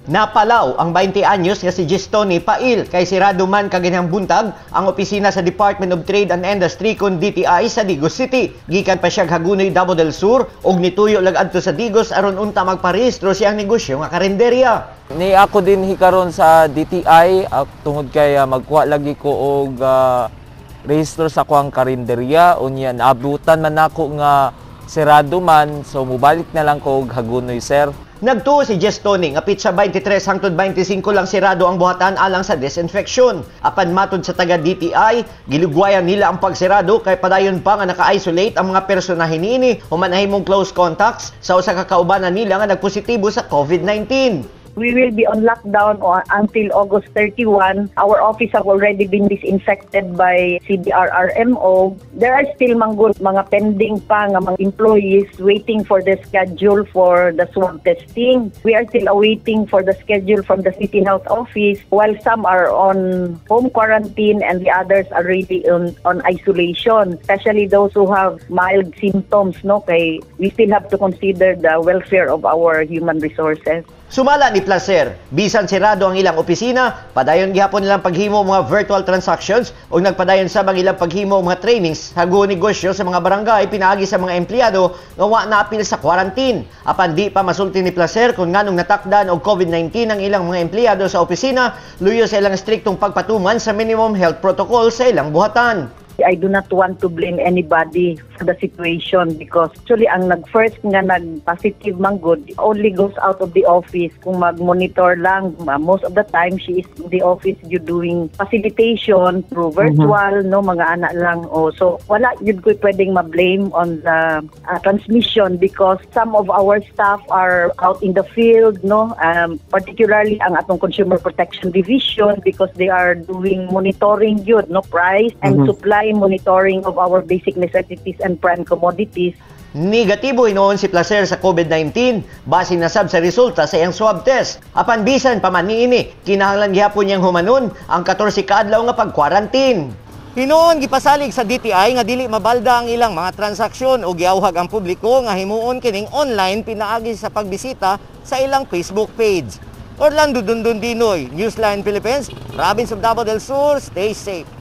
Napalaw ang 20 anyos nga si Gistoni Pail kay sirado man kaganihang buntag ang opisina sa Department of Trade and Industry kon DTI sa Digos City. Gikan pa siya Hagunoy, Davao del Sur og nituyo lag adto sa Digos aron unta magparehistro siyang negosyo nga karinderya. Ni ako din hikaron sa DTI tungod kay magkuha lagi ko og rehistro sa kuang karinderya unya naabutan man ako nga sirado man so mubalik na lang ko og Hagunoy, sir. Nagtuo si Gistoni nga pitsa 23 hangtod 25 lang sirado ang buhatan alang sa disinfection. Apan matod sa taga DTI, gilugwayan nila ang pagsirado kay padayon pa nga naka-isolate ang mga personahe niini human nahimong close contacts sa usa ka kaubanan nila nga nagpositibo sa COVID-19. We will be on lockdown until August 31. Our office have already been disinfected by CDRRMO. There are still mga pending pa nga mga employees waiting for the schedule for the swab testing. We are still awaiting for the schedule from the City Health Office while some are on home quarantine and the others are really on isolation, especially those who have mild symptoms. No, kay we still have to consider the welfare of our human resources. Sumala ni Placer, bisan sirado ang ilang opisina, padayon gihapon nilang paghimo mga virtual transactions o nagpadayon sa ilang paghimo mga trainings hago negosyo sa mga barangay pinaagi sa mga empleyado nga wa naapil sa quarantine. Apan di pa masulti ni Placer kung nganong natakdan og COVID-19 ang ilang mga empleyado sa opisina, luyo sa ilang striktong pagpatuman sa minimum health protocol sa ilang buhatan. I do not want to blame anybody for the situation because actually ang nag-first nga nag-positive man good only goes out of the office kung mag-monitor lang. Most of the time she is in the office doing facilitation through virtual, no, mga anak lang. So wala yun ko pwedeng ma-blame on the transmission because some of our staff are out in the field, no, particularly ang atong Consumer Protection Division because they are doing monitoring yun, no, price and supply monitoring of our basic necessities and prime commodities. Negatibo inoon si Placer sa COVID-19 base na sab sa resulta sa iyang swab test. Apan bisan pa man niini, kinahanglan gihapon niyang humanon ang 14 ka adlaw nga pag-quarantine. Hinoon gipasalig sa DTI nga dili mabalda ang ilang mga transaksyon o giawhag ang publiko nga himuon kining online pinaagi sa pagbisita sa ilang Facebook page. Orlando Dundundinoy, Newsline Philippines, Province of Davao del Sur, stay safe.